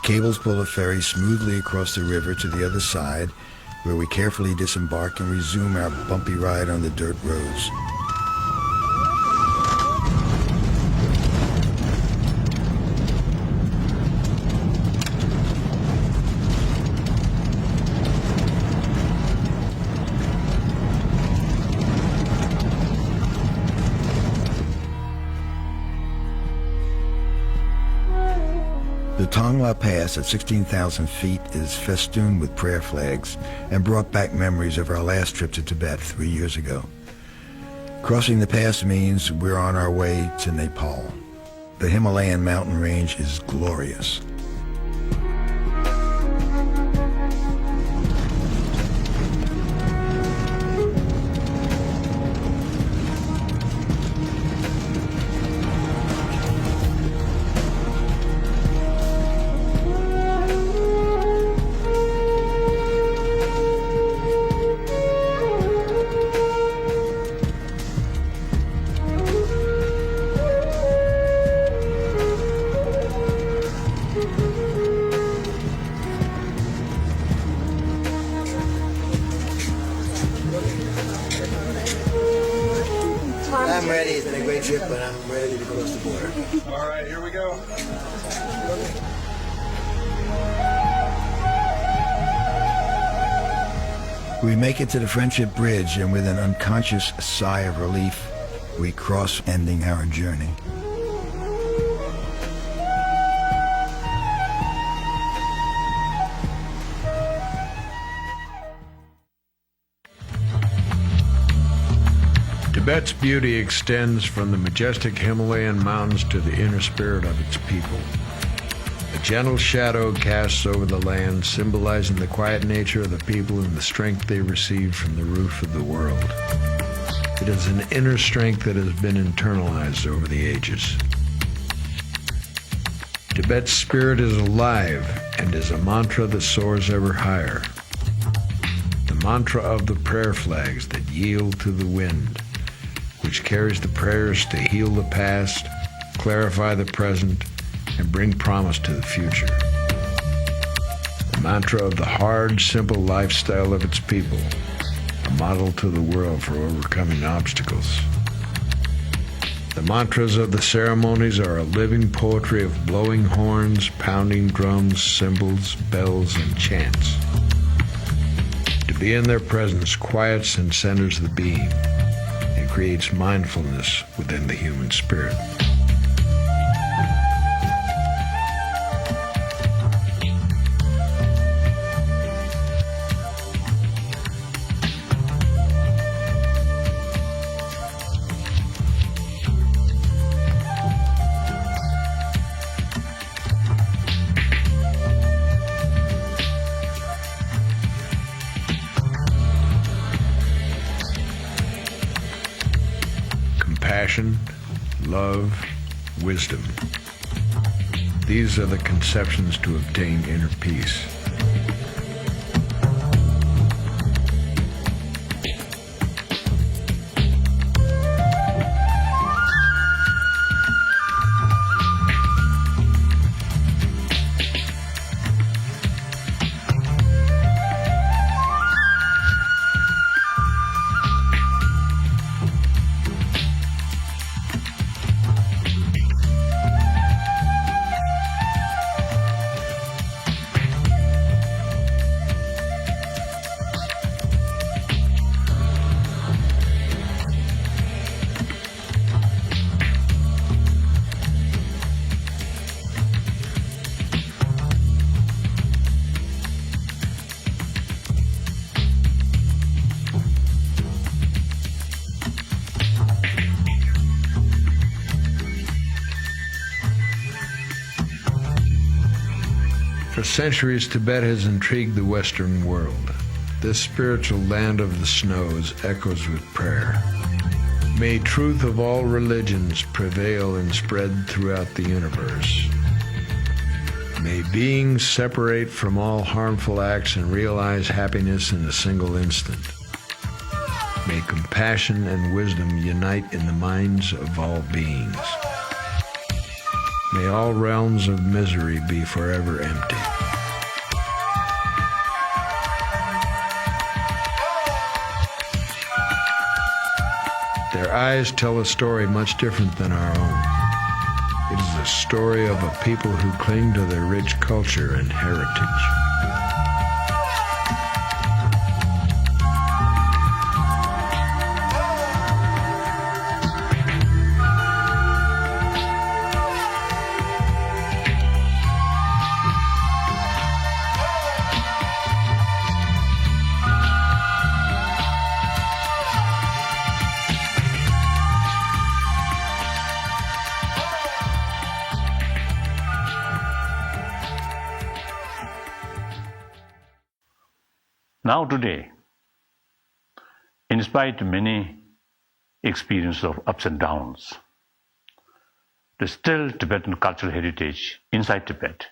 Cables pull the ferry smoothly across the river to the other side, where we carefully disembark and resume our bumpy ride on the dirt roads. The Tongla Pass at 16,000 feet is festooned with prayer flags and brought back memories of our last trip to Tibet 3 years ago. Crossing the pass means we're on our way to Nepal. The Himalayan mountain range is glorious. I'm ready. It's been a great trip, but I'm ready to cross the border. All right, here we go. We make it to the Friendship Bridge, and with an unconscious sigh of relief, we cross, ending our journey. Tibet's beauty extends from the majestic Himalayan mountains to the inner spirit of its people. A gentle shadow casts over the land, symbolizing the quiet nature of the people and the strength they received from the roof of the world. It is an inner strength that has been internalized over the ages. Tibet's spirit is alive and is a mantra that soars ever higher. The mantra of the prayer flags that yield to the wind, which carries the prayers to heal the past, clarify the present, and bring promise to the future. The mantra of the hard, simple lifestyle of its people, a model to the world for overcoming obstacles. The mantras of the ceremonies are a living poetry of blowing horns, pounding drums, cymbals, bells, and chants. To be in their presence quiets and centers the being, and creates mindfulness within the human spirit. Compassion, love, wisdom. These are the conceptions to obtain inner peace. centuries, Tibet has intrigued the Western world. This spiritual land of the snows echoes with prayer. May truth of all religions prevail and spread throughout the universe. May beings separate from all harmful acts and realize happiness in a single instant. May compassion and wisdom unite in the minds of all beings. May all realms of misery be forever empty. Their eyes tell a story much different than our own. It is a story of a people who cling to their rich culture and heritage. Now today, in spite of many experiences of ups and downs, there's still Tibetan cultural heritage inside Tibet,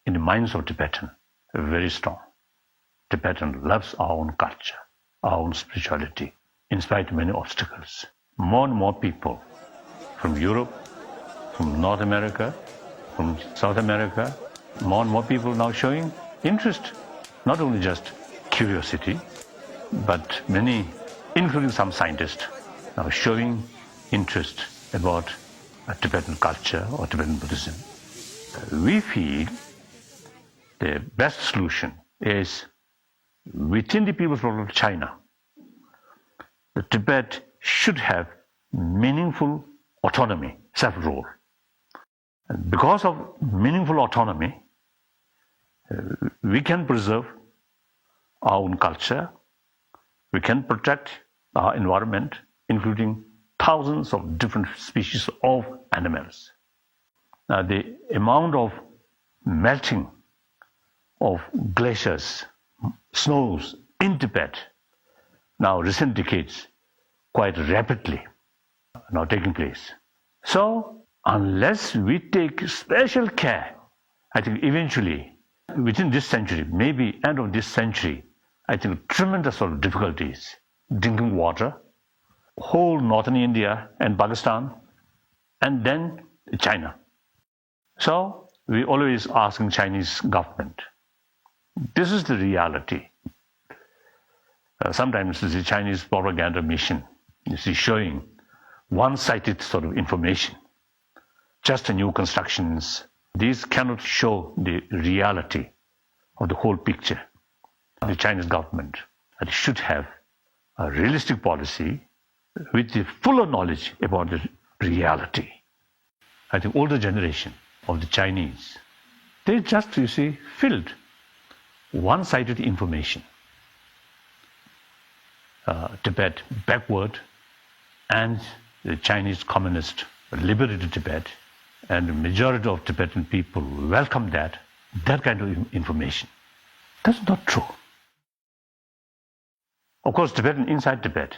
in the minds of Tibetan, very strong. Tibetan loves our own culture, our own spirituality, in spite of many obstacles. More and more people from Europe, from North America, from South America, more and more people now showing interest, not only just curiosity, but many, including some scientists, now showing interest about Tibetan culture or Tibetan Buddhism. We feel the best solution is within the People's Republic of China. The Tibet should have meaningful autonomy, self-rule. And because of meaningful autonomy, we can preserve our own culture, we can protect our environment, including thousands of different species of animals. Now, the amount of melting of glaciers, snows in Tibet, now recent decades, quite rapidly now taking place. So, unless we take special care, I think eventually, within this century, maybe end of this century, I think tremendous sort of difficulties, drinking water, whole northern India and Pakistan, and then China. So we always asking Chinese government, this is the reality. Sometimes the Chinese propaganda mission is showing one-sided sort of information, just new constructions. These cannot show the reality of the whole picture. The Chinese government should have a realistic policy with the fuller knowledge about the reality. I think older generation of the Chinese, they just, you see, filled one-sided information. Tibet backward, and the Chinese communist liberated Tibet, and the majority of Tibetan people welcome that kind of information. That's not true. Of course, Tibetan inside Tibet,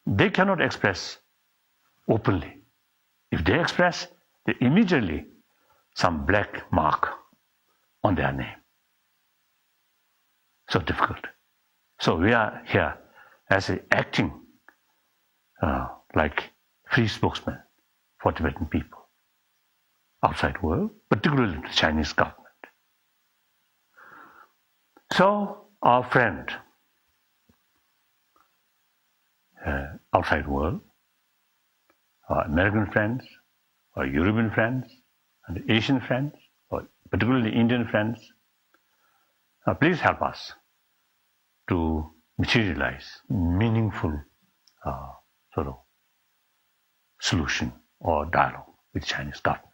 they cannot express openly. If they express, they immediately some black mark on their name. So difficult. So we are here as acting like free spokesman for Tibetan people outside world, particularly the Chinese government. So our friend outside world, our American friends, our European friends, and Asian friends, or particularly Indian friends, please help us to materialize meaningful sort of solution or dialogue with Chinese government.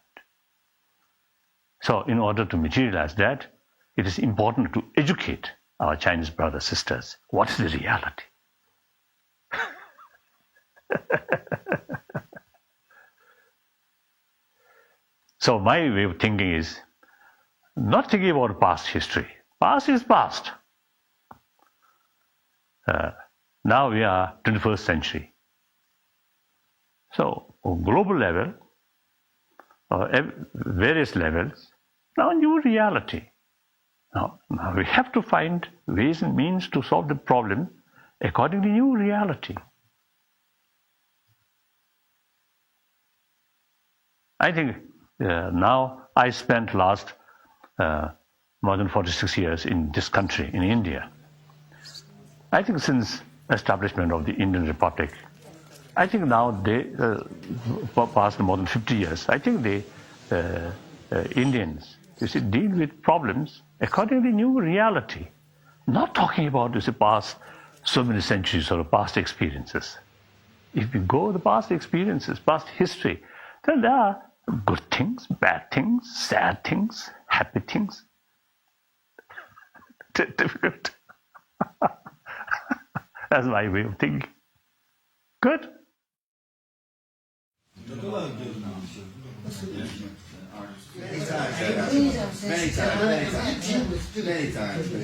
So in order to materialize that, it is important to educate our Chinese brothers, sisters, what is the reality? So my way of thinking is not thinking about past history. Past is past. Now we are 21st century. So, on global level, various levels, now new reality. Now we have to find ways and means to solve the problem according to new reality. I think now I spent last more than 46 years in this country, in India. I think since establishment of the Indian Republic, I think now they past more than 50 years. I think the Indians, you see, deal with problems according to new reality, not talking about the past so many centuries or past experiences. If we go the past experiences, past history, then there are good things, bad things, sad things, happy things. Difficult. That's my way of thinking. Good. Many times.